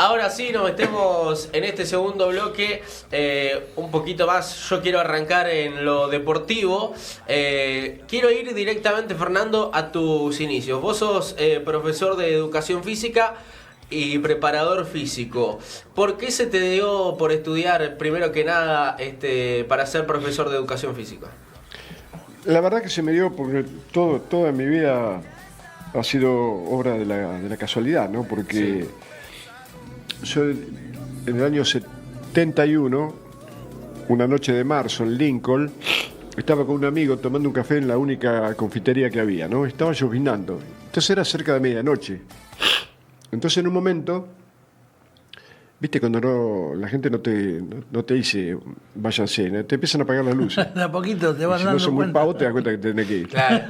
Ahora sí, nos metemos en este segundo bloque un poquito más. Yo quiero arrancar en lo deportivo. Quiero ir directamente, Fernando, a tus inicios. Vos sos profesor de educación física y preparador físico. ¿Por qué se te dio por estudiar, primero que nada, para ser profesor de educación física? La verdad que se me dio porque toda mi vida ha sido obra de la casualidad, ¿no? Porque yo en el año 71, una noche de marzo en Lincoln, estaba con un amigo tomando un café en la única confitería que había, ¿no? Estaba llovinando. Entonces era cerca de medianoche. Entonces en un momento, viste cuando la gente no te dice váyanse, ¿no? Te empiezan a apagar las luces. De a poquito te vas Si dando no sos muy pavo, te das cuenta que tenés que ir. Claro.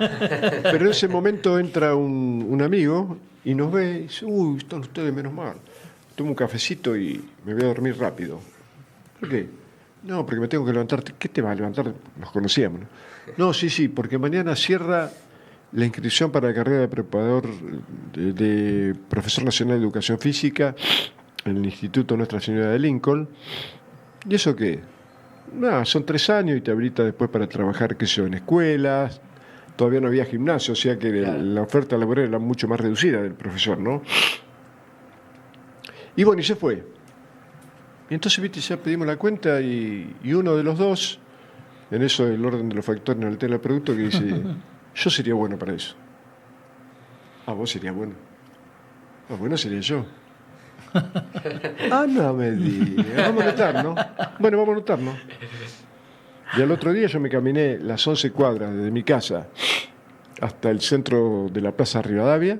Pero en ese momento entra un amigo y nos ve y dice, uy, están ustedes, menos mal. Tomo un cafecito y me voy a dormir rápido. ¿Por qué? No, porque me tengo que levantar. ¿Qué te vas a levantar? Nos conocíamos, ¿no? No, sí, porque mañana cierra la inscripción para la carrera de preparador de profesor nacional de educación física en el Instituto Nuestra Señora de Lincoln. ¿Y eso qué? Nada, son 3 años y te habilita después para trabajar, qué sé yo, en escuelas. Todavía no había gimnasio, o sea que claro, la oferta laboral era mucho más reducida del profesor, ¿no? Y bueno, y se fue. Y entonces, viste, ya pedimos la cuenta y uno de los dos, en eso del orden de los factores en el tema del producto, que dice, yo sería bueno para eso. Ah, vos serías bueno. Ah, bueno sería yo. Ah, no me digas. Vamos a anotarnos. Bueno, vamos a anotarnos. Y al otro día yo me caminé las 11 cuadras desde mi casa hasta el centro de la Plaza Rivadavia,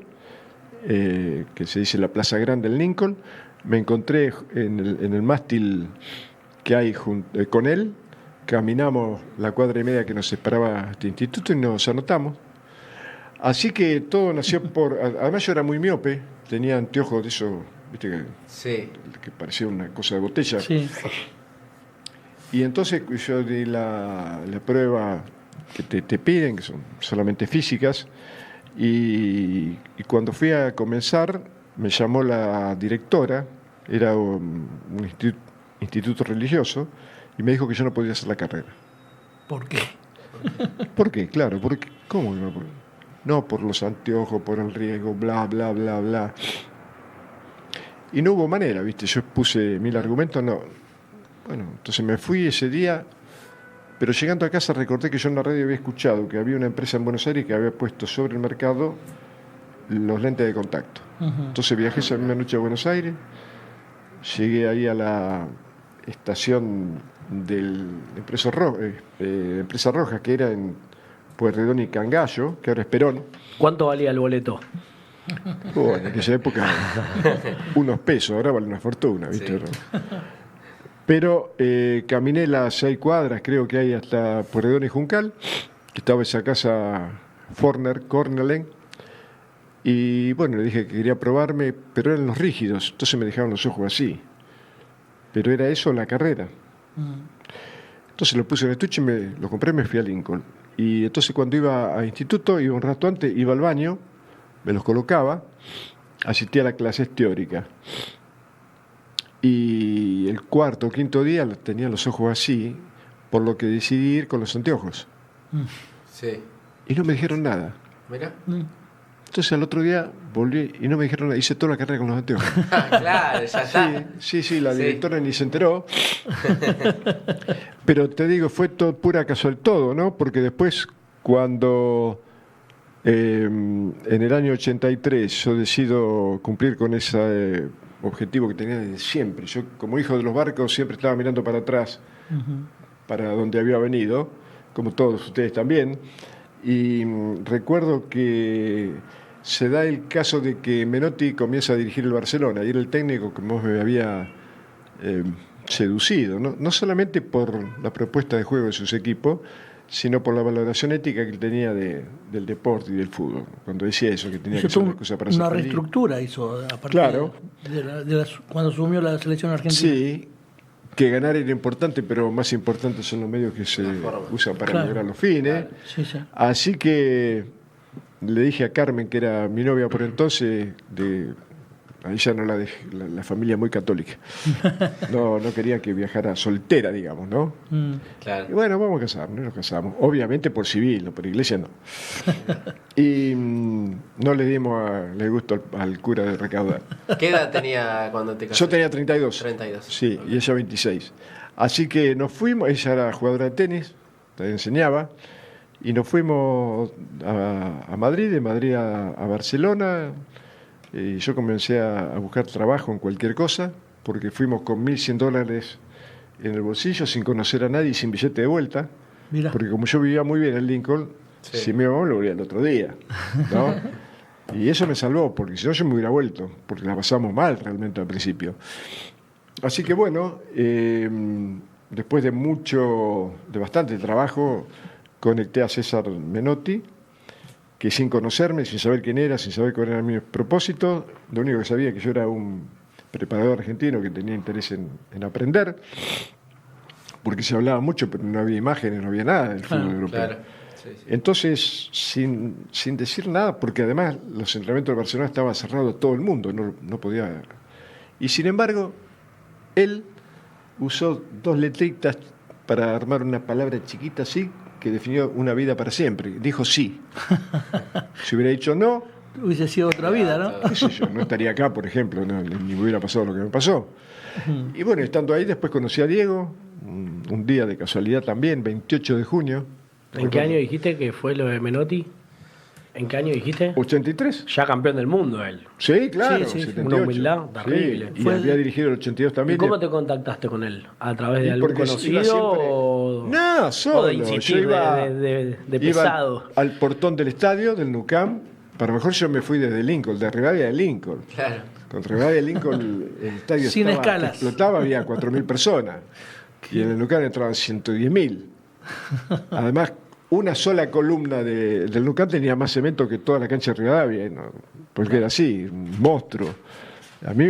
que se dice la Plaza Grande en Lincoln. Me encontré en el mástil que hay con él. Caminamos la cuadra y media que nos separaba este instituto y nos anotamos. Así que todo nació además yo era muy miope, tenía anteojos de esos, viste, que parecía una cosa de botella. Sí. Y entonces yo di la prueba que te piden, que son solamente físicas, y cuando fui a comenzar me llamó la directora, era un instituto religioso, y me dijo que yo no podía hacer la carrera. ¿Por qué? ¿Por qué? Claro, porque ¿cómo no? No, por los anteojos, por el riesgo, bla, bla, bla, bla. Y no hubo manera, ¿viste? Yo puse 1000 argumentos, no. Bueno, entonces me fui ese día, pero llegando a casa recordé que yo en la radio había escuchado que había una empresa en Buenos Aires que había puesto sobre el mercado los lentes de contacto. Uh-huh. Entonces viajé esa misma noche a Buenos Aires, llegué ahí a la estación del Empresa Roja, que era en Pueyrredón y Cangallo, que ahora es Perón. ¿Cuánto valía el boleto? Bueno, en aquella época unos pesos, ahora vale una fortuna, ¿viste? Sí. Pero caminé las 6 cuadras, creo que hay hasta Pueyrredón y Juncal, que estaba esa casa Cornelen, y bueno, le dije que quería probarme, pero eran los rígidos, entonces me dejaban los ojos así. Pero era eso la carrera. Entonces lo puse en el estuche, lo compré y me fui a Lincoln. Y entonces cuando iba a instituto, iba un rato antes, iba al baño, me los colocaba, asistía a las clases teóricas. Y el 4º o 5º día tenía los ojos así, por lo que decidí ir con los anteojos. Sí. Y no me dijeron nada. Mira. Entonces al otro día volví y no me dijeron nada, hice toda la carrera con los anteojos. Claro, ya está. Sí, la directora ni se enteró. Pero te digo, fue todo pura casualidad todo, ¿no? Porque después, cuando en el año 83 yo decido cumplir con ese objetivo que tenía desde siempre. Yo, como hijo de los barcos, siempre estaba mirando para atrás, para donde había venido, como todos ustedes también. Y recuerdo que se da el caso de que Menotti comienza a dirigir el Barcelona y era el técnico que más me había seducido, no solamente por la propuesta de juego de sus equipos, sino por la valoración ética que él tenía del deporte y del fútbol. Cuando decía eso, que tenía que ser una cosa para ser una feliz. reestructura hizo a partir claro. cuando asumió la selección argentina. Sí, que ganar era importante, pero más importantes son los medios que se usan para lograr los fines. Claro. Sí. Así que le dije a Carmen, que era mi novia por entonces, A ella no la dejé, la familia muy católica. No quería que viajara soltera, digamos, ¿no? Claro. Y bueno, vamos a casarnos, nos casamos. Obviamente por civil, no por iglesia, no. Y no le le gustó al cura de recaudar. ¿Qué edad tenía cuando te casaste? Yo tenía 32. 32. Sí, y ella 26. Así que nos fuimos, ella era jugadora de tenis, también enseñaba, y nos fuimos a Madrid, de Madrid a Barcelona, y yo comencé a buscar trabajo en cualquier cosa, porque fuimos con $1.100 en el bolsillo, sin conocer a nadie y sin billete de vuelta, Mirá. porque como yo vivía muy bien en Lincoln, Sí. si me iba mal, lo volvía el otro día, ¿no? Y eso me salvó, porque si no yo me hubiera vuelto, porque la pasamos mal realmente al principio. Así que bueno, después de bastante trabajo, conecté a César Menotti, que sin conocerme, sin saber quién era, sin saber cuáles eran mis propósitos, lo único que sabía es que yo era un preparador argentino que tenía interés en aprender, porque se hablaba mucho, pero no había imágenes, no había nada del fútbol europeo. Claro. Sí, sí. Entonces, sin decir nada, porque además los entrenamientos de Barcelona estaban cerrados a todo el mundo, no podía. Y sin embargo, él usó 2 letritas para armar una palabra chiquita así, que definió una vida para siempre. Dijo sí. Si hubiera dicho no, Hubiese sido otra vida, ¿no? qué sé yo, no estaría acá, por ejemplo, ni me hubiera pasado lo que me pasó. Y bueno, estando ahí, después conocí a Diego, un día de casualidad también, 28 de junio. ¿En qué año dijiste que fue lo de Menotti? ¿En qué año dijiste? 83. Ya campeón del mundo él. Sí, claro. Sí, sí, 78. una humildad terrible. Sí, y Fue había dirigido el 82 ¿Y también. cómo te contactaste con él? ¿A través de Y algún porque iba conocido siempre- o, No, solo. o de insistir, Yo iba, de iba pesado? al portón del estadio, del NUCAM. Para lo mejor yo me fui desde Lincoln, de Rivadavia de Lincoln. Claro. Con Rivadavia de Lincoln el estadio Sin estaba, escalas. que explotaba, había 4.000 personas. Y en el NUCAM entraban 110.000. Además, una sola columna del NUCAM tenía más cemento que toda la cancha de Rivadavia, ¿no? Porque era así, un monstruo. A mí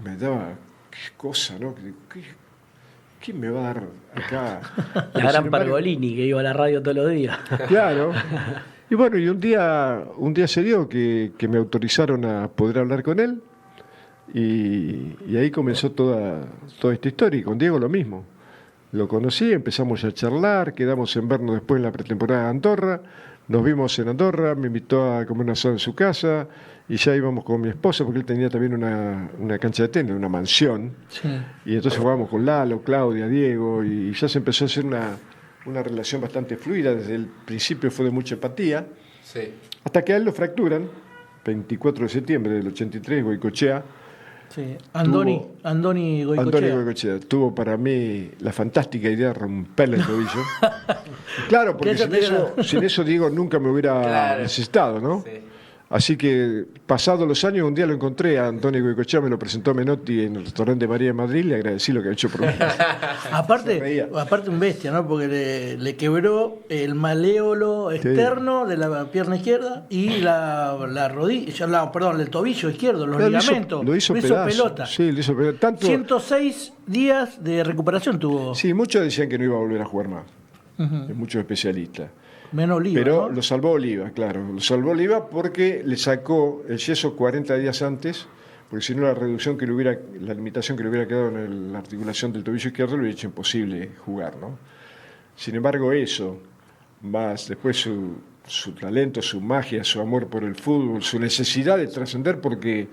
me daba qué cosa, ¿no? ¿Quién me va a dar acá? La Pero, gran sin embargo, Pergolini que iba a la radio todos los días. Claro. Y bueno, y un día se dio que me autorizaron a poder hablar con él y ahí comenzó toda esta historia. Y con Diego lo mismo. Lo conocí, empezamos a charlar, quedamos en vernos después en la pretemporada de Andorra, nos vimos en Andorra, me invitó a comer un asado en su casa y ya íbamos con mi esposa porque él tenía también una cancha de tenis, una mansión. Sí. Y entonces jugábamos con Lalo, Claudia, Diego, y ya se empezó a hacer una relación bastante fluida. Desde el principio fue de mucha empatía, Sí. hasta que a él lo fracturan, 24 de septiembre del 83, Goicoechea. Sí. Andoni Goicoechea. Antonio Goicoechea tuvo para mí la fantástica idea de romperle el tobillo. Claro, porque Que ella sin eso Diego nunca me hubiera Claro. necesitado, ¿no? Sí. Así que, pasados los años, un día lo encontré a Antonio Goicoechea, me lo presentó Menotti en el restaurante María de Madrid, le agradecí lo que había hecho por mí. Se reía. Aparte un bestia, ¿no? Porque le quebró el maléolo externo de la pierna izquierda y la rodilla, perdón, el tobillo izquierdo, los ligamentos. Lo hizo pedazo. pedazo. Sí, lo hizo pedazo. Tanto, 106 días de recuperación tuvo. sí, muchos decían que no iba a volver a jugar más, muchos especialistas. Menos Oliva, Pero ¿no? lo salvó Oliva, claro. Lo salvó Oliva porque le sacó el yeso 40 días antes, porque si no la limitación que le hubiera quedado en la articulación del tobillo izquierdo le hubiera hecho imposible jugar, ¿no? Sin embargo, eso, más después su talento, su magia, su amor por el fútbol, su necesidad de trascender porque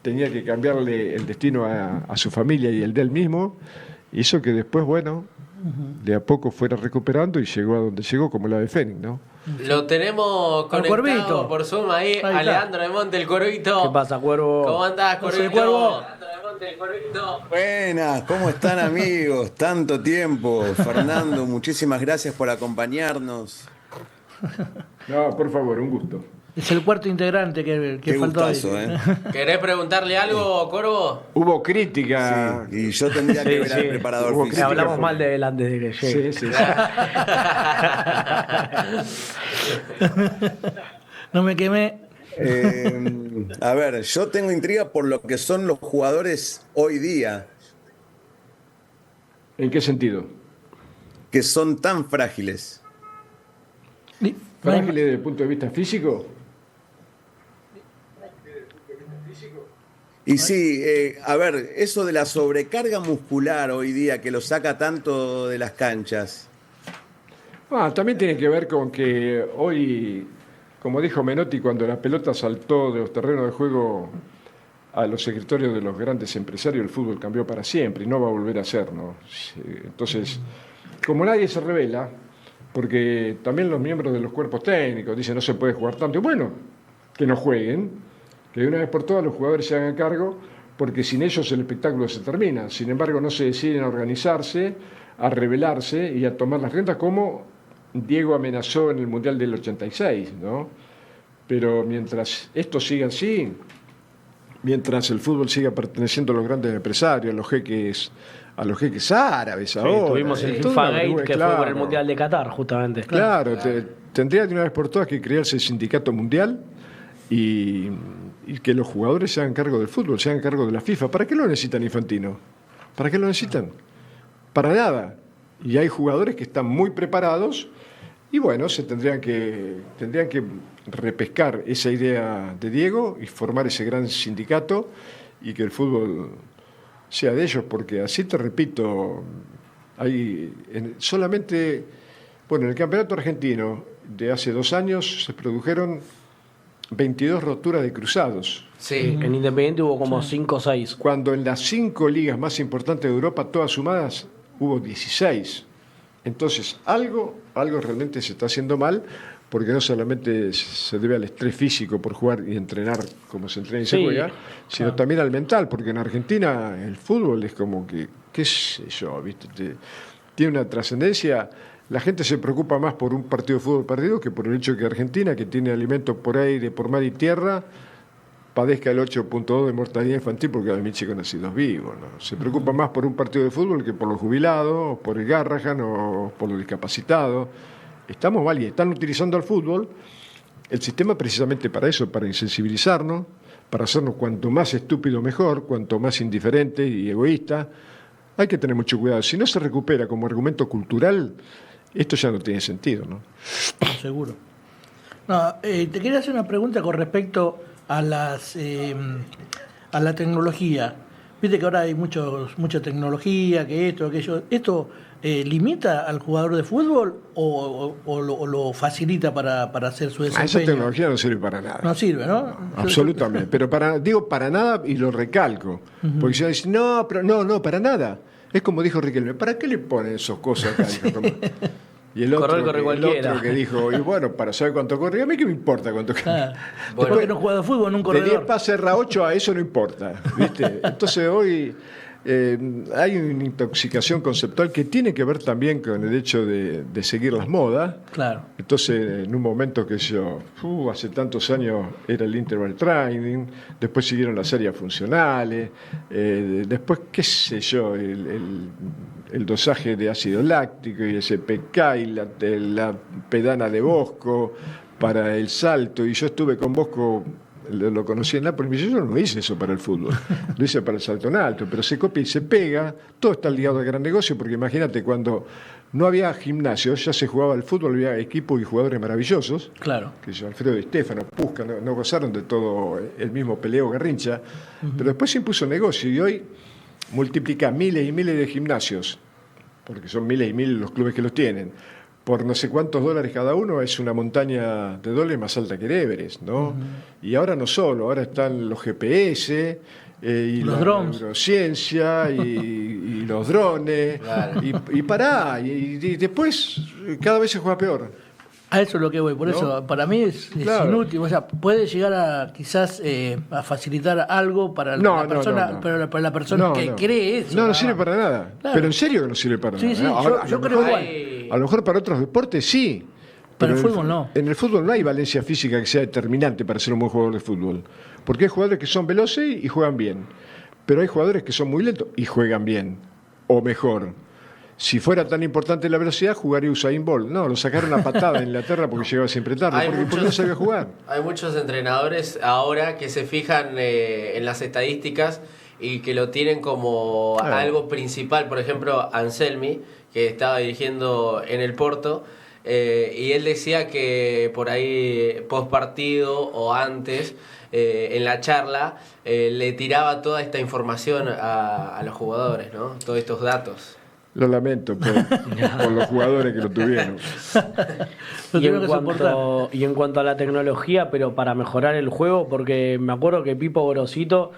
tenía que cambiarle el destino a su familia y el de él mismo, hizo que después, bueno, de a poco fuera recuperando y llegó a donde llegó, como la de Fénix, ¿no? Lo tenemos Al conectado Cuervito. por Zoom ahí, está. Alejandro de Monte, el Cuervito. ¿Qué pasa, Cuervo? ¿Cómo andás, No sé, Cuervito? Cuervo. Alejandro de Monte, el Cuervito. Buenas, ¿cómo están amigos? Tanto tiempo. Fernando, muchísimas gracias por acompañarnos. No, por favor, un gusto. Es el cuarto integrante que Qué faltó ahí. gustazo, ¿eh? ¿Querés preguntarle algo, Corvo? Hubo crítica. Sí, y yo tendría que ver al preparador Hubo físico. Hablamos mal de él antes de que llegue. Sí. No me quemé. A ver, yo tengo intriga por lo que son los jugadores hoy día, ¿En qué sentido? que son tan frágiles. Ni- ¿Frágiles desde el punto de vista físico? Y sí, a ver, eso de la sobrecarga muscular hoy día que lo saca tanto de las canchas. También tiene que ver con que hoy, como dijo Menotti, cuando la pelota saltó de los terrenos de juego a los escritorios de los grandes empresarios, el fútbol cambió para siempre y no va a volver a ser, ¿no? Entonces, como nadie se revela, porque también los miembros de los cuerpos técnicos dicen no se puede jugar tanto, y bueno, que no jueguen, que de una vez por todas los jugadores se hagan cargo, porque sin ellos el espectáculo se termina. Sin embargo, no se deciden a organizarse, a rebelarse y a tomar las riendas como Diego amenazó en el Mundial del 86, ¿no? Pero mientras esto siga así, mientras el fútbol siga perteneciendo a los grandes empresarios, a los jeques árabes Sí, ahora. tuvimos el toda FIFA una Gate, vergüenza, que fue por el claro. Mundial de Qatar, justamente. Claro, tendría de una vez por todas que crearse el sindicato mundial y que los jugadores se hagan cargo del fútbol, se hagan cargo de la FIFA. ¿Para qué lo necesitan, Infantino? ¿Para qué lo necesitan? Para nada. Y hay jugadores que están muy preparados y bueno, tendrían que repescar esa idea de Diego y formar ese gran sindicato y que el fútbol sea de ellos, porque así te repito, solamente, bueno, en el campeonato argentino de hace 2 años se produjeron 22 roturas de cruzados, Sí. En Independiente hubo como 5 o 6. cuando en las 5 ligas más importantes de Europa, todas sumadas, hubo 16. Entonces, algo realmente se está haciendo mal, porque no solamente se debe al estrés físico por jugar y entrenar como se entrena y se Sí, juega, sino también al mental, porque en Argentina el fútbol es como que, qué sé yo, ¿viste? Tiene una trascendencia. La gente se preocupa más por un partido de fútbol perdido que por el hecho de que Argentina, que tiene alimentos por aire, por mar y tierra, padezca el 8.2 de mortalidad infantil porque hay chicos nacidos vivos, ¿no? Se preocupa más por un partido de fútbol que por los jubilados, o por el Garrahan o por los discapacitados. Estamos mal y están utilizando al fútbol, el sistema precisamente para eso, para insensibilizarnos, para hacernos cuanto más estúpido mejor, cuanto más indiferente y egoísta. Hay que tener mucho cuidado. Si no se recupera como argumento cultural, esto ya no tiene sentido, ¿no? Seguro. No, te quería hacer una pregunta con respecto a la tecnología. Viste que ahora hay mucha tecnología, que esto, aquello. ¿Esto limita al jugador de fútbol o lo facilita para hacer su desempeño? Esa tecnología no sirve para nada. No sirve, ¿no? Absolutamente. Pero digo para nada y lo recalco. Porque si uno dice, no, pero no, para nada. Es como dijo Riquelme, ¿para qué le ponen esas cosas acá? Y el otro, Corre el cualquiera. otro que dijo, y bueno, para saber cuánto corre, a mí qué me importa cuánto corre. Ah, Bueno. después que no juega de fútbol en un De 10 corredor. pases a 8 a eso no importa, ¿viste? Entonces hoy hay una intoxicación conceptual que tiene que ver también con el hecho de seguir las modas. Claro. Entonces, en un momento que hace tantos años era el interval training, después siguieron las áreas funcionales, después, qué sé yo, el dosaje de ácido láctico y el SPK y la pedana de Bosco para el salto. Y yo estuve con Bosco, lo conocí en Nápoles, y me dice, yo no hice eso para el fútbol, lo hice para el salto en alto, pero se copia y se pega, todo está ligado al gran negocio, porque imagínate, cuando no había gimnasios, ya se jugaba al fútbol, había equipos y jugadores maravillosos, Claro. que yo, Alfredo Di Stéfano, Pusca, no gozaron de todo el mismo peleo Garrincha, pero después se impuso negocio y hoy multiplica miles y miles de gimnasios, porque son miles y miles los clubes que los tienen, por no sé cuántos dólares cada uno, es una montaña de dólares más alta que el Everest, ¿no? Y ahora no solo, ahora están los GPS y Los la drones. neurociencia y los drones, Claro. y después cada vez se juega peor. A eso es lo que voy, por ¿No? eso para mí es Claro. inútil, o sea, puede llegar a quizás a facilitar algo para No, la no, persona, no, no. pero para la persona que cree eso. No nada sirve más. para nada. Claro. Pero en serio que no sirve para Sí, nada. sí, Ahora, yo a lo creo mejor- igual. A lo mejor para otros deportes sí. Para el en fútbol no. En el fútbol no hay valencia física que sea determinante para ser un buen jugador de fútbol. Porque hay jugadores que son veloces y juegan bien. Pero hay jugadores que son muy lentos y juegan bien. O mejor. Si fuera tan importante la velocidad, jugaría Usain Bolt. No, lo sacaron a patada en Inglaterra porque llegaba siempre tarde. Hay Porque no sabía jugar. Hay muchos entrenadores ahora que se fijan en las estadísticas y que lo tienen como Claro. algo principal. Por ejemplo, Anselmi, que estaba dirigiendo en el Porto, y él decía que por ahí post partido o antes en la charla, le tiraba toda esta información a los jugadores, ¿no? Todos estos datos. Lo lamento por los jugadores que lo tuvieron. Lo Y tuvieron en, que soportar. y en cuanto a la tecnología, pero para mejorar el juego, porque me acuerdo que Pipo Gorosito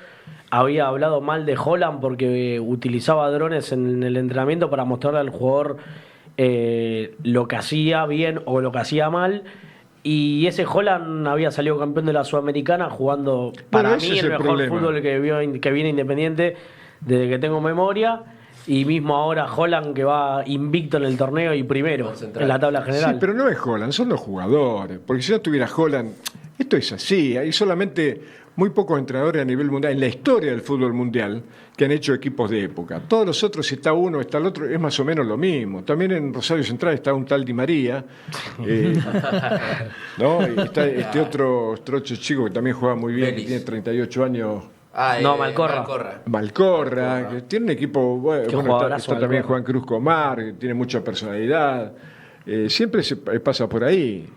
había hablado mal de Haaland porque utilizaba drones en el entrenamiento para mostrarle al jugador lo que hacía bien o lo que hacía mal. Y ese Haaland había salido campeón de la Sudamericana jugando, para ese mí, es el el mejor problema. fútbol que viene Independiente desde que tengo memoria. Y mismo ahora Haaland, que va invicto en el torneo y primero Central. en la tabla general. Sí, pero no es Haaland, son los jugadores. Porque si no tuviera Haaland, esto es así. Hay solamente muy pocos entrenadores a nivel mundial, en la historia del fútbol mundial, que han hecho equipos de época. Todos los otros, si está uno, está el otro, es más o menos lo mismo. También en Rosario Central está un tal Di María, ¿no? Y está este otro chico que también juega muy bien, que Vélez. tiene 38 años. No, Malcorra. Malcorra, que tiene un equipo, bueno, está jugadorazo, también Malcorra. Juan Cruz Comar, que tiene mucha personalidad. Siempre se pasa por ahí,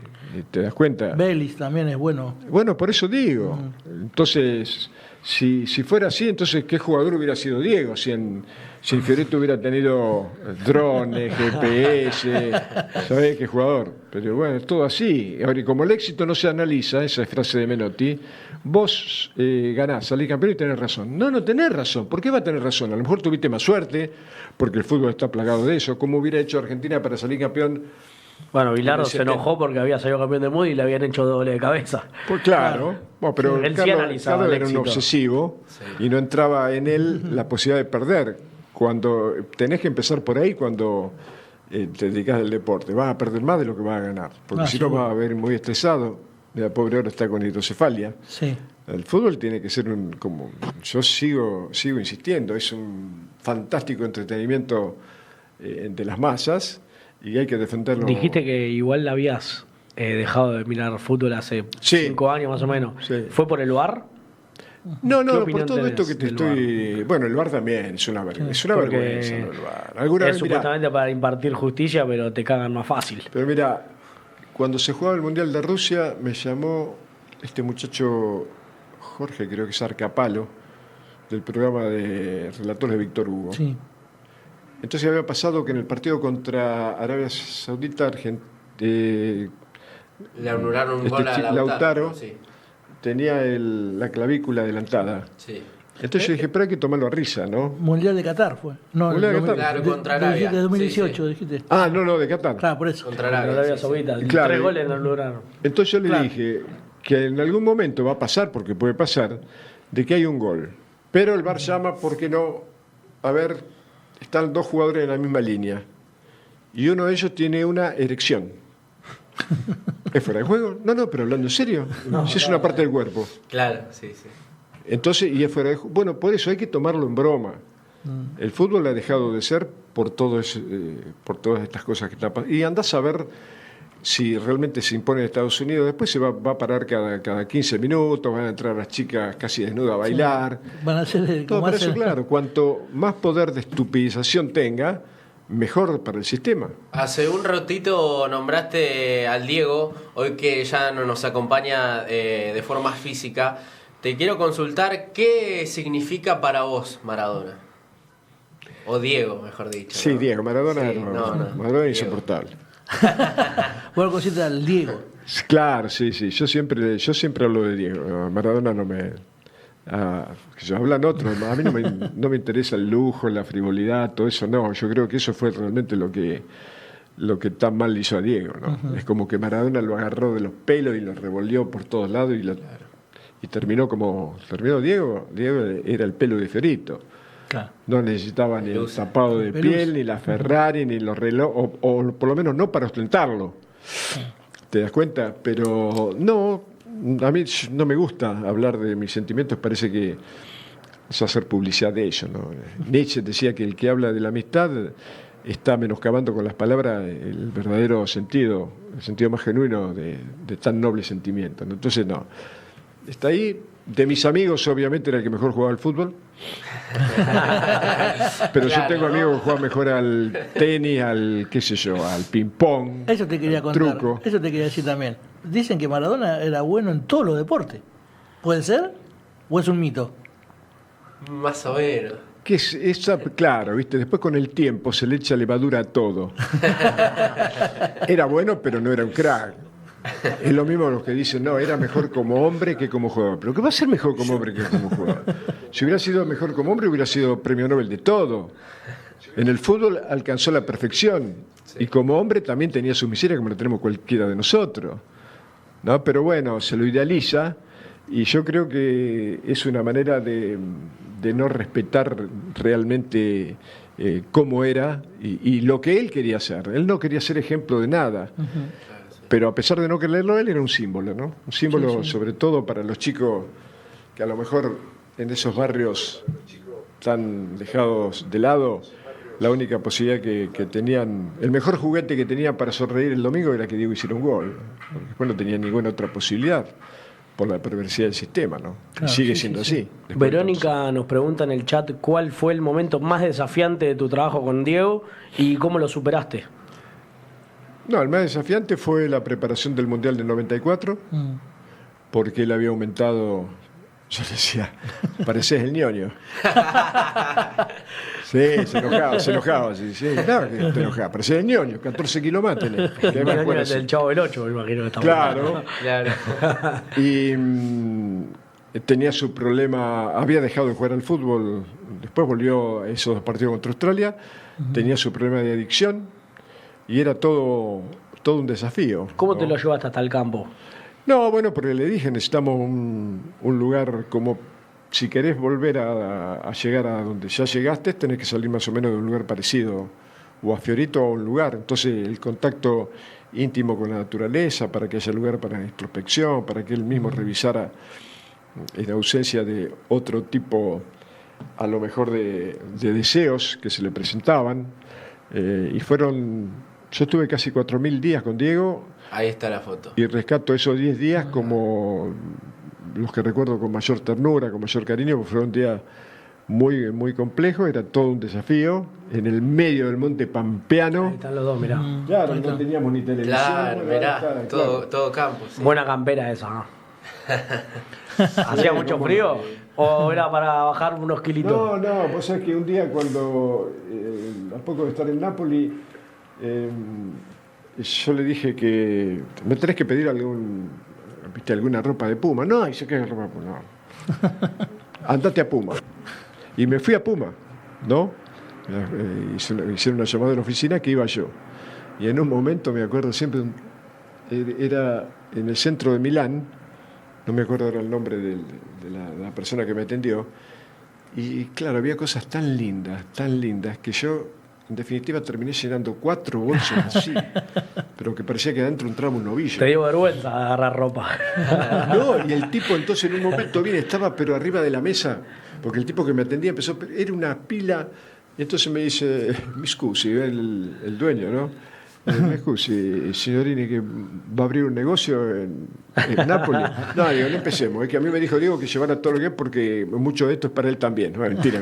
¿te das cuenta? Vélez también es bueno. Bueno, por eso digo. Entonces, si fuera así, entonces, ¿qué jugador hubiera sido Diego? Si Fioreto hubiera tenido drones, GPS, ¿sabés qué jugador? Pero bueno, es todo así. Ahora, y como el éxito no se analiza, esa es frase de Menotti, vos ganás, salís campeón y tenés razón. No tenés razón. ¿Por qué va a tener razón? A lo mejor tuviste más suerte, porque el fútbol está plagado de eso. ¿Cómo hubiera hecho Argentina para salir campeón? Bueno, Bilardo Porque se enojó porque había salido campeón del mundo y le habían hecho doble de cabeza. Pues claro, bueno, pero Sí, él sí Carlos, analizaba Carlos el era un éxito. obsesivo y no entraba en él la posibilidad de perder. Cuando tenés que empezar por ahí, cuando te dedicas al deporte, vas a perder más de lo que vas a ganar, porque si no seguro. vas a ver muy estresado. La pobre ahora está con hidrocefalia. Sí. El fútbol tiene que ser yo sigo insistiendo, es un fantástico entretenimiento de las masas y hay que defenderlo. Dijiste que igual habías dejado de mirar fútbol hace Sí. 5 años más o menos. Sí. ¿Fue por el VAR? No, ¿Qué por opinión todo tenés esto que te del estoy... Bueno, el VAR también es una vergüenza, es una Porque vergüenza, ¿no? El VAR. Alguna es vez, mirá, supuestamente para impartir justicia, pero te cagan más fácil. pero mira, cuando se jugaba el Mundial de Rusia, me llamó este muchacho, Jorge, creo que es Arcapalo, del programa de Relatores de Víctor Hugo. Sí. Entonces había pasado que en el partido contra Arabia Saudita, Le anularon un gol a Lautaro Sí, tenía la clavícula adelantada. sí. Entonces yo dije, pero hay que tomarlo a risa, ¿no? Mundial de Qatar fue. No, Mundial de Qatar. Claro, contra Arabia. De 2018, Sí, sí. dijiste. Ah, no, de Qatar. Claro, por eso. Contra La Arabia. Arabia sí, sí. Saudita, Claro. 3 goles no lograron. Entonces yo le Claro. dije que en algún momento va a pasar, porque puede pasar, de que hay un gol. Pero el VAR llama porque no. A ver, están dos jugadores en la misma línea. Y uno de ellos tiene una erección. ¿Es fuera de juego? No, pero hablando en serio. Si es una parte del cuerpo. Claro, sí, sí. Entonces, y es fuera de juego. Bueno, por eso hay que tomarlo en broma. El fútbol ha dejado de ser por todas estas cosas que está pasando. Y andás a ver si realmente se impone en Estados Unidos. Después se va a parar cada 15 minutos, van a entrar las chicas casi desnudas a bailar. Van a ser Todo como para eso, hacen- claro. Cuanto más poder de estupidización tenga, mejor para el sistema. Hace un ratito nombraste al Diego, hoy que ya no nos acompaña de forma física. Te quiero consultar qué significa para vos Maradona. O Diego, mejor dicho. Sí, ¿no? Diego, Maradona, Sí, no, no. Maradona es Diego. insoportable. Bueno, cosita al Diego. Claro, sí. Yo siempre hablo de Diego. Maradona no me. Hablan otros. A mí no me interesa el lujo, la frivolidad, todo eso. No, yo creo que eso fue realmente lo que tan mal le hizo a Diego, ¿no? Es como que Maradona lo agarró de los pelos y lo revolvió por todos lados y terminó como terminó Diego. Diego era el pelo de Fiorito. Claro. No necesitaba ni el Pelusa. tapado de Pelusa. piel, ni la Ferrari, ni los relojes, o por lo menos no para ostentarlo. ¿Te das cuenta? Pero no, a mí no me gusta hablar de mis sentimientos, parece que es hacer publicidad de ellos, ¿no? Nietzsche decía que el que habla de la amistad está menoscabando con las palabras el verdadero sentido, el sentido más genuino de tan noble sentimiento, ¿no? Entonces, no. Está ahí. De mis amigos, obviamente, era el que mejor jugaba al fútbol. Pero yo Claro, tengo ¿no? amigos que juegan mejor al tenis, al qué sé yo, al ping-pong. Eso te quería al contar. truco. Eso te quería decir también. Dicen que Maradona era bueno en todos los deportes. ¿Puede ser? ¿O es un mito? Más o menos. Que claro, ¿viste? Después con el tiempo se le echa levadura a todo. Era bueno, pero no era un crack. Es lo mismo los que dicen, no, era mejor como hombre que como jugador. ¿Pero qué va a ser mejor como hombre que como jugador? Si hubiera sido mejor como hombre, hubiera sido premio Nobel de todo. En el fútbol alcanzó la perfección. Y como hombre también tenía su miseria, como lo tenemos cualquiera de nosotros, ¿no? Pero bueno, se lo idealiza, y yo creo que es una manera de no respetar realmente cómo era y lo que él quería ser. Él no quería ser ejemplo de nada. Pero a pesar de no quererlo, él era un símbolo, ¿no? Un símbolo sobre todo para los chicos que a lo mejor en esos barrios tan dejados de lado, la única posibilidad que tenían, el mejor juguete que tenían para sonreír el domingo era que Diego hiciera un gol, porque después no tenían ninguna otra posibilidad por la perversidad del sistema, ¿no? Claro, y sigue sí, siendo sí, así. Después Verónica nos pregunta en el chat cuál fue el momento más desafiante de tu trabajo con Diego y cómo lo superaste. No, el más desafiante fue la preparación del Mundial del 94, porque él había aumentado, yo le decía, parecés el ñoño. Sí, se enojaba, sí, claro que te enojaba, parecés el ñoño, 14 kilos más tenés. ¿Qué más puede ser? El Chavo del 8, me imagino que estaba. Claro. Claro. Y tenía su problema, había dejado de jugar al fútbol, después volvió a esos dos partidos contra Australia, tenía su problema de adicción. Y era todo un desafío. ¿Cómo ¿no? te lo llevaste hasta el campo? No, bueno, porque le dije, necesitamos un lugar como, si querés volver a llegar a donde ya llegaste, tenés que salir más o menos de un lugar parecido, o a Fiorito o a un lugar. Entonces el contacto íntimo con la naturaleza, para que haya lugar para introspección, para que él mismo revisara en ausencia de otro tipo, a lo mejor de deseos que se le presentaban. Y yo estuve casi 4.000 días con Diego. Ahí está la foto. Y rescato esos 10 días como los que recuerdo con mayor ternura, con mayor cariño, porque fueron días muy, muy complejos, era todo un desafío, en el medio del monte pampeano. Ahí están los dos, mirá. Claro, no teníamos ni televisión. Claro, mirá, todo campo. Sí. Buena campera esa, ¿no? ¿Hacía mucho frío? ¿O era para bajar unos kilitos? No, vos sabés que un día cuando, a poco de estar en Nápoli, yo le dije que me tenés que pedir alguna ropa de Puma. No, dice que ropa de Puma. No. Andate a Puma. Y me fui a Puma, ¿no? Hicieron una llamada en la oficina que iba yo. Y en un momento, me acuerdo siempre, era en el centro de Milán, no me acuerdo ahora el nombre de la persona que me atendió, y claro, había cosas tan lindas, que yo, en definitiva, terminé llenando 4 bolsos así, pero que parecía que adentro entraba un novillo. Te dio vergüenza agarrar ropa. No, y el tipo entonces en un momento viene, estaba pero arriba de la mesa, porque el tipo que me atendía empezó, era una pila, y entonces me dice, mi scusi, el dueño, ¿no? Mi scusi, signorini, que va a abrir un negocio en Nápoles. No, digo, no empecemos, es que a mí me dijo Diego que llevara todo lo que es porque mucho de esto es para él también. No, mentira,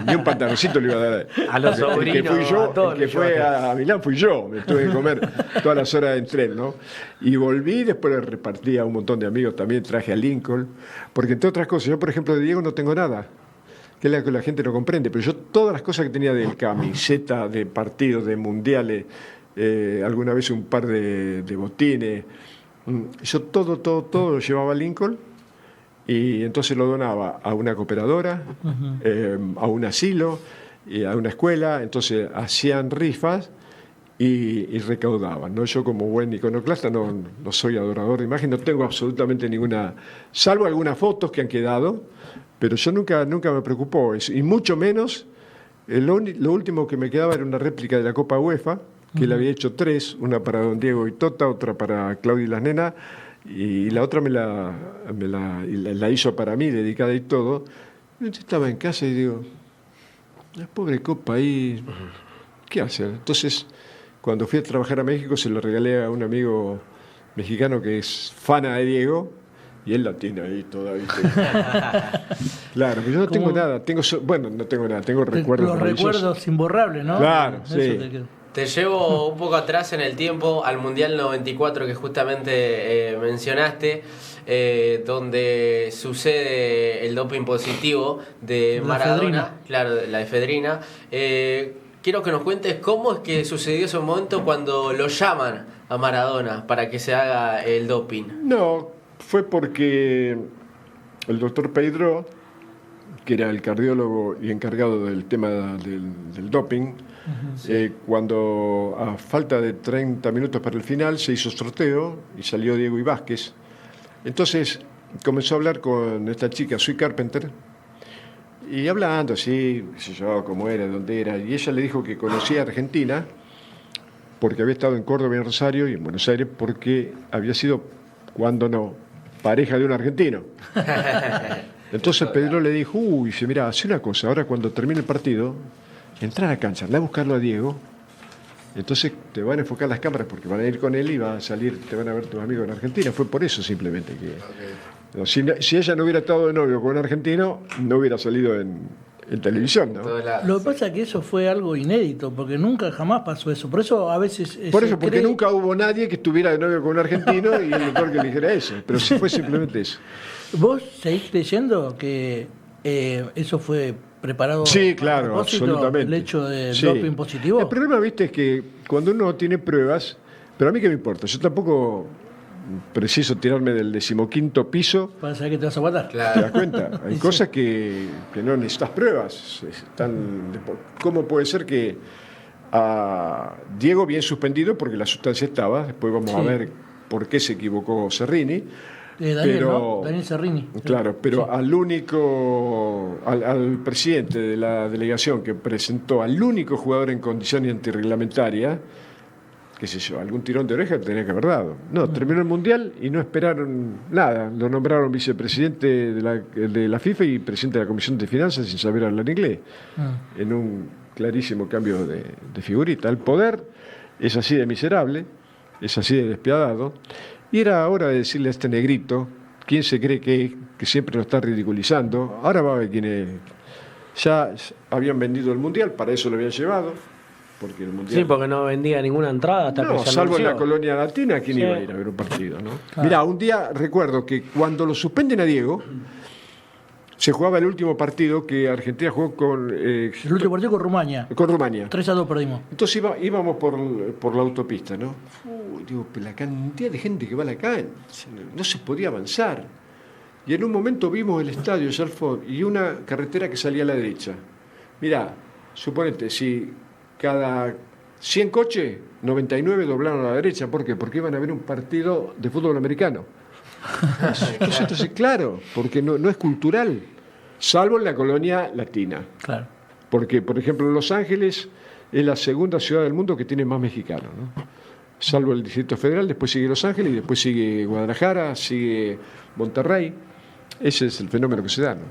ni un pantaloncito le iba a dar. A los sobrinos, el que fui yo, a todos el que les fue llevaste. a Milán fui yo, me tuve que comer todas las horas en tren, ¿no? Y volví, después le repartí a un montón de amigos, también traje a Lincoln, porque entre otras cosas, yo por ejemplo de Diego no tengo nada, que es lo que la gente no comprende, pero yo todas las cosas que tenía de camiseta, de partidos, de mundiales, alguna vez un par de botines, yo todo lo llevaba a Lincoln y entonces lo donaba a una cooperadora, a un asilo, a una escuela, entonces hacían rifas y recaudaban, ¿no? Yo como buen iconoclasta no soy adorador de imagen, no tengo absolutamente ninguna, salvo algunas fotos que han quedado, pero yo nunca me preocupó eso, y mucho menos, lo último que me quedaba era una réplica de la Copa UEFA, que le había hecho 3, una para don Diego y Tota, otra para Claudio y las nenas, y la otra me la hizo para mí, dedicada y todo. Yo estaba en casa y digo, la pobre copa ahí, ¿qué hace? Entonces, cuando fui a trabajar a México, se la regalé a un amigo mexicano que es fana de Diego, y él la tiene ahí todavía. Claro, pero yo no tengo nada, no tengo nada, tengo recuerdos. Los maravillosos. recuerdos imborrables, ¿no? Claro, Eso sí. te queda. Te llevo un poco atrás en el tiempo al Mundial 94 que justamente mencionaste. donde sucede el doping positivo de Maradona, efedrina. claro, la efedrina. Quiero que nos cuentes cómo es que sucedió ese momento cuando lo llaman a Maradona para que se haga el doping. No, fue porque el doctor Pedro, que era el cardiólogo y encargado del tema del doping, cuando a falta de 30 minutos para el final se hizo sorteo y salió Diego Vázquez. Entonces comenzó a hablar con esta chica, Sue Carpenter, y hablando así, qué sé yo, cómo era, dónde era, y ella le dijo que conocía Argentina porque había estado en Córdoba y en Rosario y en Buenos Aires porque había sido, cuando no, pareja de un argentino. Entonces Pedro le dijo, dice, mira, hace una cosa, ahora cuando termine el partido, entra a la cancha, anda a buscarlo a Diego, entonces te van a enfocar las cámaras porque van a ir con él y va a salir, te van a ver tus amigos en Argentina. Fue por eso simplemente que... No, si ella no hubiera estado de novio con un argentino, no hubiera salido en televisión, ¿no? Lo que pasa es que eso fue algo inédito, porque nunca jamás pasó eso. Por eso a veces... Por se eso, porque cree- nunca hubo nadie que estuviera de novio con un argentino y el doctor que le dijera eso. Pero sí fue simplemente eso. ¿Vos seguís creyendo que eso fue preparado Sí, a claro, propósito, absolutamente. el hecho del Sí. doping positivo? El problema, viste, es que cuando uno tiene pruebas, pero a mí qué me importa, yo tampoco preciso tirarme del 15º piso. Para saber que te vas a matar. ¿Te das cuenta? Hay cosas que no necesitas pruebas. ¿Cómo puede ser que a Diego bien suspendido porque la sustancia estaba? Después vamos a Sí. ver por qué se equivocó Serrini. Daniel, pero, ¿no? Daniel Serrini. Claro, pero al presidente de la delegación que presentó al único jugador en condición antirreglamentaria, qué sé yo, algún tirón de oreja tenía que haber dado. No, terminó el Mundial y no esperaron nada. Lo nombraron vicepresidente de la FIFA y presidente de la Comisión de Finanzas sin saber hablar inglés. En un clarísimo cambio de figurita. El poder es así de miserable, es así de despiadado. Y era hora de decirle a este negrito, quién se cree que siempre lo está ridiculizando. Ahora va a ver quién es. Ya habían vendido el Mundial, para eso lo habían llevado. Porque el Mundial... Sí, porque no vendía ninguna entrada hasta que No, se salvo en anunció. la colonia latina, ¿quién Sí. iba a ir a ver un partido? ¿No? Mirá, un día recuerdo que cuando lo suspenden a Diego, se jugaba el último partido que Argentina jugó con El último partido con Rumania. Rumania. 3-2 perdimos. Entonces íbamos por la autopista, ¿no? Digo, pero la cantidad de gente que va a la cancha, no se podía avanzar. Y en un momento vimos el estadio Salford y una carretera que salía a la derecha. Mirá, suponete, si cada 100 coches, 99 doblaron a la derecha. ¿Por qué? Porque iban a ver un partido de fútbol americano. Entonces, claro, porque no es cultural, salvo en la colonia latina. Claro. Porque, por ejemplo, Los Ángeles es la segunda ciudad del mundo que tiene más mexicanos, ¿no? Salvo el Distrito Federal, después sigue Los Ángeles y después sigue Guadalajara, sigue Monterrey. Ese es el fenómeno que se da, ¿no?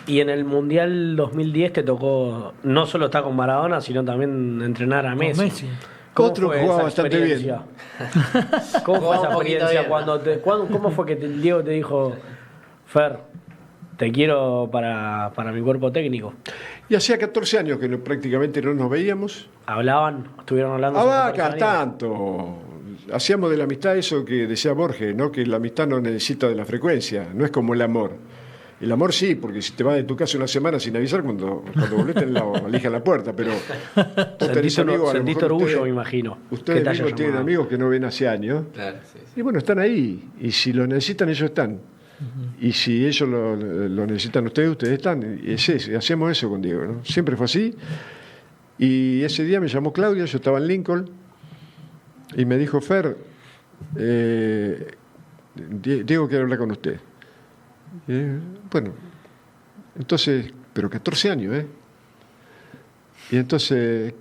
Y en el Mundial 2010 te tocó no solo estar con Maradona, sino también entrenar a Con Messi. Messi. ¿Cómo Otro fue jugaba esa bastante bien. experiencia? ¿Cómo fue Jugaba esa un poquito experiencia bien. ¿Cómo fue que el Diego te dijo, Fer, te quiero para mi cuerpo técnico? Y hacía 14 años que prácticamente no nos veíamos. ¿Hablaban? ¿Estuvieron hablando? sobre Acá personalidad? tanto. Hacíamos de la amistad eso que decía Borges, ¿no? Que la amistad no necesita de la frecuencia, no es como el amor. El amor sí, porque si te vas de tu casa una semana sin avisar, cuando volvés tenés la valija en la puerta, pero vos tenés Sentiste amigos, a lo sentiste mejor orgullo, ustedes- me imagino. que Ustedes te haya mismos tienen llamado. amigos que no ven hace años. Claro, sí, sí. Y bueno, están ahí. Y si lo necesitan, ellos están. Y si ellos lo necesitan ustedes están. Y hacemos eso con Diego, ¿no? Siempre fue así. Y ese día me llamó Claudia, yo estaba en Lincoln, y me dijo, Fer, Diego quiere hablar con usted. Bueno, entonces, pero 14 años, ¿eh? Y entonces,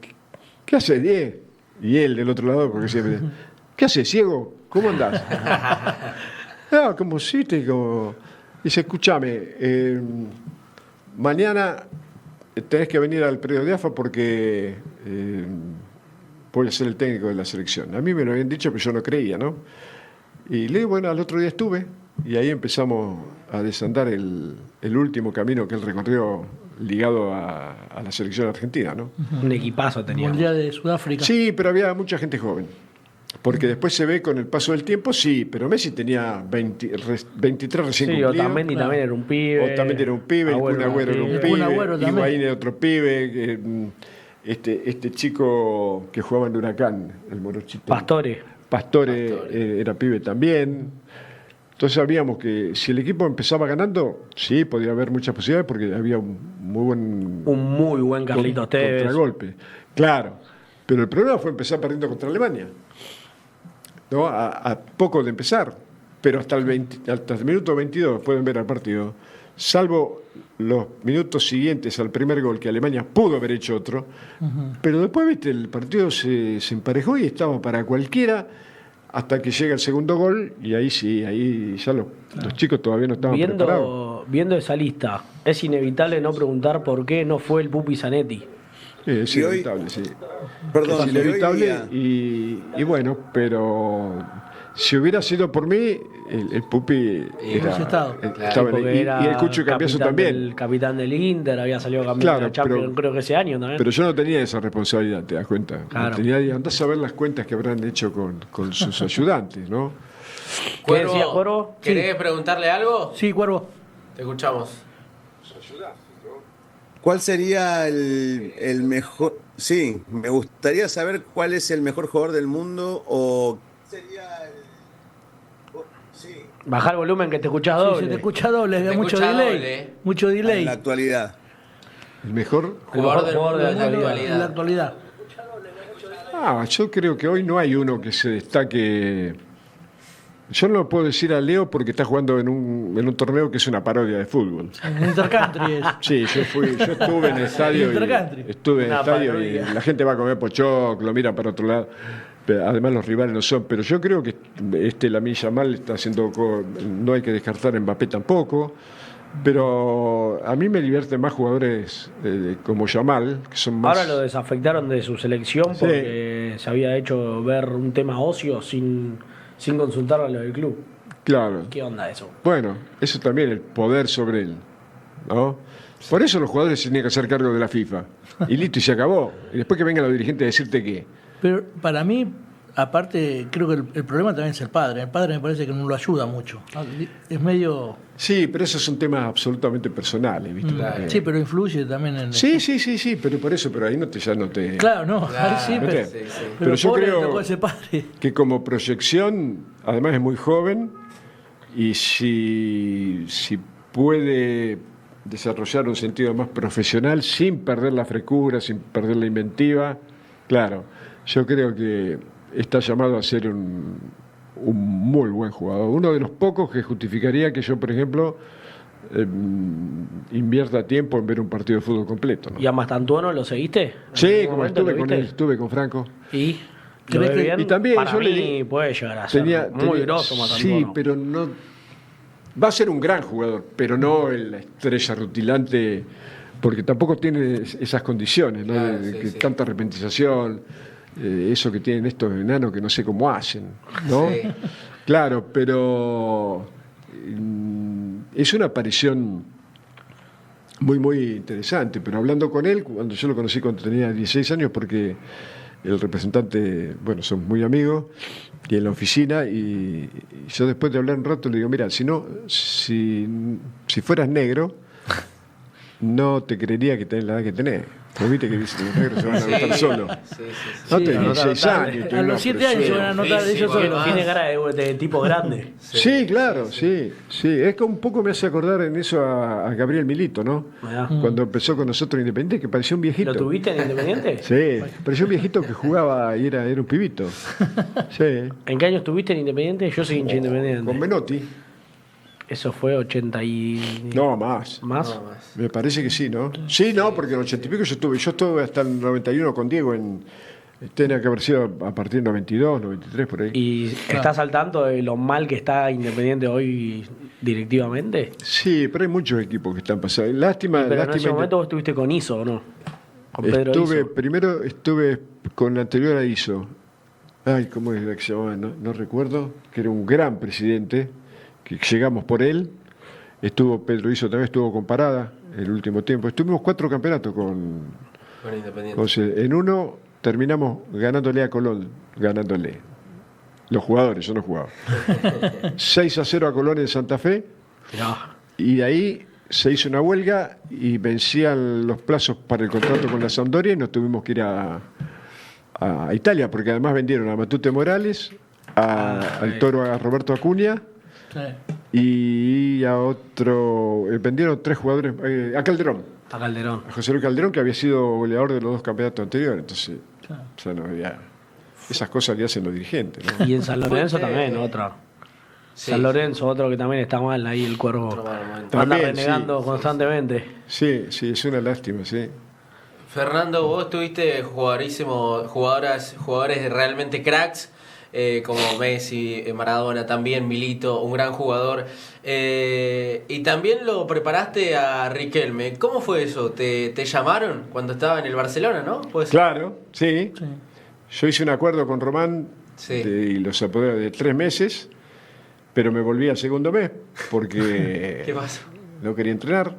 ¿qué haces, Diego? Y él del otro lado, porque siempre, ¿qué haces, ciego? ¿Cómo andás? No, como sí, dice, escúchame, mañana tenés que venir al predio de AFA porque voy a ser el técnico de la selección. A mí me lo habían dicho, pero yo no creía, ¿no? Y le digo, bueno, al otro día estuve y ahí empezamos a desandar el último camino que él recorrió ligado a la selección argentina, ¿no? Un equipazo teníamos. Mundial de Sudáfrica. Sí, pero había mucha gente joven. Porque después se ve con el paso del tiempo, sí, pero Messi tenía 23 recién Sí, cumplidos. Otamendi también era un pibe. Otamendi era un pibe, el Kun Agüero era un El Kun pibe, Agüero también. Higuaín era otro pibe, este chico que jugaba en Huracán, el morochito. Pastore era pibe también. Entonces sabíamos que si el equipo empezaba ganando, sí, podía haber muchas posibilidades porque había un muy buen Carlitos Tevez. contragolpe. Claro, pero el problema fue empezar perdiendo contra Alemania, ¿no? A poco de empezar, pero hasta el minuto 22 pueden ver al partido, salvo los minutos siguientes al primer gol, que Alemania pudo haber hecho otro, pero después, viste, el partido se emparejó y estaba para cualquiera hasta que llega el segundo gol, y ahí sí, ahí ya los chicos todavía no estaban preparados. Viendo esa lista, es inevitable no preguntar por qué no fue el Pupi Zanetti. Es Y hoy- inevitable, sí. Perdón, Es y hoy inevitable día- y bueno, pero si hubiera sido por mí, el Pupi hubiese estado. estaba en Porque era y el Cucho Cambiaso capitán también. El capitán del Inter, había salido campeón de Claro, la Champions, pero- creo que ese año también. Pero yo no tenía esa responsabilidad, ¿te das cuenta? Claro. Andás a ver las cuentas que habrán hecho con sus ayudantes, ¿no? ¿Qué decía Cuervo? ¿Querés preguntarle algo? Sí, Cuervo. Te escuchamos. ¿Cuál sería el mejor? Sí, me gustaría saber cuál es el mejor jugador del mundo o sería sí, Bajar el volumen que te escuchás Sí, doble. se te escucha doble, Se te mucho escucha delay. doble. Mucho delay. en la actualidad. El mejor. Jugador del mundo jugador de de la la En la actualidad. actualidad. Yo creo que hoy no hay uno que se destaque. Yo no lo puedo decir a Leo porque está jugando en un torneo que es una parodia de fútbol. En Intercountry es. Sí, yo estuve en el estadio. Intercountry. Estuve en el Una estadio y parodia. la gente va a comer pochoclo, mira para otro lado. Pero además los rivales no son. Pero yo creo que Lamine Yamal está haciendo. No hay que descartar a Mbappé tampoco. Pero a mí me divierten más jugadores como Yamal, que son más. Ahora lo desafectaron de su selección Sí. porque se había hecho ver un tema ocio sin consultar a lo del club. Claro. ¿Qué onda eso? Bueno, eso también, el poder sobre él, ¿no? Por eso los jugadores se tienen que hacer cargo de la FIFA. Y listo, y se acabó. Y después que vengan los dirigentes a decirte qué. Pero para mí, aparte, creo que el problema también es el padre. El padre me parece que no lo ayuda mucho. Es medio. Sí, pero esos son temas absolutamente personales, ¿viste? Porque- Sí, pero influye también en. Sí, pero por eso, pero ahí ya no te. Claro, no. Claro, ahí sí, pero. ¿viste? sí, sí. Pero, Pero yo pobre le creo- tocó a ese padre. Que como proyección, además es muy joven, y si puede desarrollar un sentido más profesional sin perder la frescura, sin perder la inventiva, claro, yo creo que está llamado a ser un muy buen jugador. Uno de los pocos que justificaría que yo, por ejemplo, invierta tiempo en ver un partido de fútbol completo, ¿no? ¿Y a Mastantuono lo seguiste? ¿En Sí, algún como momento estuve lo con viste? él, estuve con Franco. ¿Y? ¿Lo ¿Crees ves que- bien? y también Para yo le mí di- puede llegar a ser muy grosso Mastantuono. Sí, pero no. Va a ser un gran jugador, pero no la estrella rutilante, porque tampoco tiene esas condiciones, ¿no? Claro, De sí, que sí. tanta repetización, eso que tienen estos enanos que no sé cómo hacen, ¿no? Sí. Claro, pero es una aparición muy interesante. Pero hablando con él, cuando yo lo conocí cuando tenía 16 años, porque el representante, bueno, son muy amigos, y en la oficina, y yo después de hablar un rato le digo, mira, si fueras negro, no te creería que tenés la edad que tenés. Vos viste que dicen los negros se van a anotar solos. Sí, sí, sí. No Sí, tenés anotaron 16 tarde. años. A los 7 años se van a anotar de ellos Sí, solos. sí, Tiene cara de tipo grande. Sí, claro, sí. Es que un poco me hace acordar en eso a Gabriel Milito, ¿no? Mirá. Cuando empezó con nosotros en Independiente, que parecía un viejito. ¿Lo tuviste en Independiente? Sí, parecía un viejito que jugaba y era un pibito. Sí, ¿En qué año estuviste en Independiente? Yo soy hincha de con Independiente. Menotti. Eso fue 80 y... No, más. ¿Más? No, más. Me parece que sí, ¿no? Sí, no, porque en el 80 y pico yo estuve hasta el 91 con Diego tenía que haber sido a partir del 92, 93, por ahí. ¿Y estás al tanto de lo mal que está Independiente hoy directivamente? Sí, pero hay muchos equipos que están pasando. Lástima, Pero en ese lástima. momento vos estuviste con Iso, ¿o no? Con Pedro Iso. Primero estuve con la anterior a Iso. Ay, ¿cómo era que se llamaba? No recuerdo. Que era un gran presidente, que llegamos por él. Estuvo Pedro Iso también, estuvo con Parada el último tiempo. Estuvimos 4 campeonatos con Independiente. José. En uno terminamos ganándole a Colón, ganándole. Los jugadores, yo no jugaba. 6-0 a Colón en Santa Fe. Mirá. Y de ahí se hizo una huelga y vencían los plazos para el contrato con la Sampdoria y nos tuvimos que ir a Italia, porque además vendieron a Matute Morales, al Toro, a Roberto Acuña Sí. y a otro. Vendieron 3 jugadores, a Calderón, A Calderón. a José Luis Calderón, que había sido goleador de los 2 campeonatos anteriores. Entonces, Claro. o sea, no había esas cosas que hacen los dirigentes, ¿no? Y en San Lorenzo Fuente- también, otra. Sí, San Lorenzo, otro que también está mal ahí, el Cuervo. Otro mal momento. Anda También, renegando sí. constantemente. Sí, sí, es una lástima, sí. Fernando, vos tuviste jugadores realmente cracks, como Messi, Maradona también, Milito, un gran jugador. Y también lo preparaste a Riquelme. ¿Cómo fue eso? ¿Te llamaron cuando estaba en el Barcelona, no? Pues, Claro, sí. Sí. Yo hice un acuerdo con Román Sí. y los apoderé de 3 meses, pero me volví al segundo mes ¿Qué porque pasa? no quería entrenar,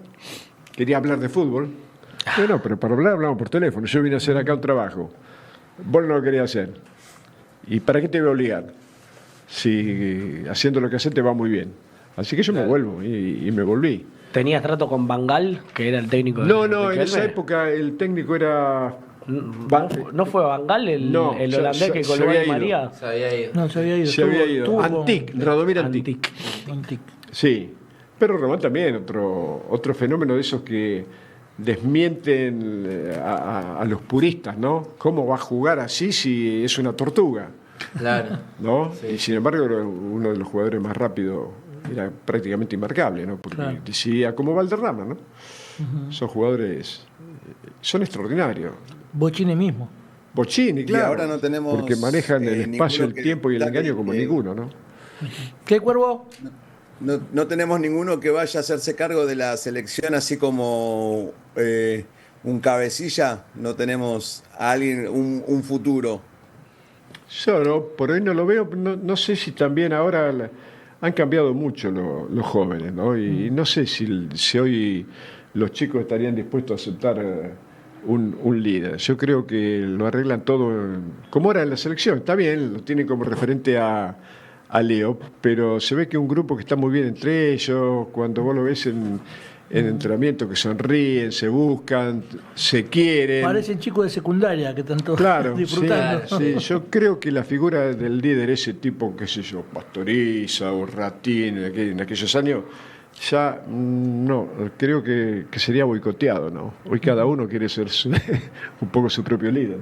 quería hablar de fútbol. Bueno, pero para hablar hablamos por teléfono. Yo vine a hacer acá un trabajo. Vos no lo querías hacer. ¿Y para qué te voy a obligar? Si haciendo lo que haces te va muy bien. Así que yo me vuelvo y me volví. ¿Tenías trato con Bangal, que era el técnico de No, no, en Riquelme? esa época el técnico era... ¿No fue Bangal el, No, el se- holandés se- que se colgó había a Di ido. María? Se había ido. No, se había ido. Se había ido. Estuvo con- Antic, Radomir Antic. Antic. Sí, pero Román también, otro fenómeno de esos que desmienten a los puristas, ¿no? ¿Cómo va a jugar así si es una tortuga? Claro. ¿No? Sí. Y sin embargo era uno de los jugadores más rápidos, era prácticamente inmarcable, ¿no? Porque Claro. decía como Valderrama, ¿no? Son jugadores, son extraordinarios. Bochini mismo. Bochini, claro. ahora no tenemos, porque manejan el espacio, ninguno el que tiempo y el destaque, engaño como ninguno, ¿no? ¿Qué, Cuervo? No tenemos ninguno que vaya a hacerse cargo de la selección, así como un cabecilla. No tenemos a alguien, un futuro. Yo no, por hoy no lo veo, no sé si también ahora han cambiado mucho los jóvenes, ¿no? Y no sé si hoy los chicos estarían dispuestos a aceptar un líder. Yo creo que lo arreglan todo como era en la selección. Está bien, lo tienen como referente a Leo, pero se ve que un grupo que está muy bien entre ellos, cuando vos lo ves en entrenamiento, que sonríen, se buscan, se quieren. Parecen chicos de secundaria que están todos Claro, disfrutando. sí, sí. Yo creo que la figura del líder, ese tipo, qué sé yo, Pastoriza o Ratín, en aquellos años, ya no, creo que sería boicoteado, ¿no? Hoy cada uno quiere ser un poco su propio líder.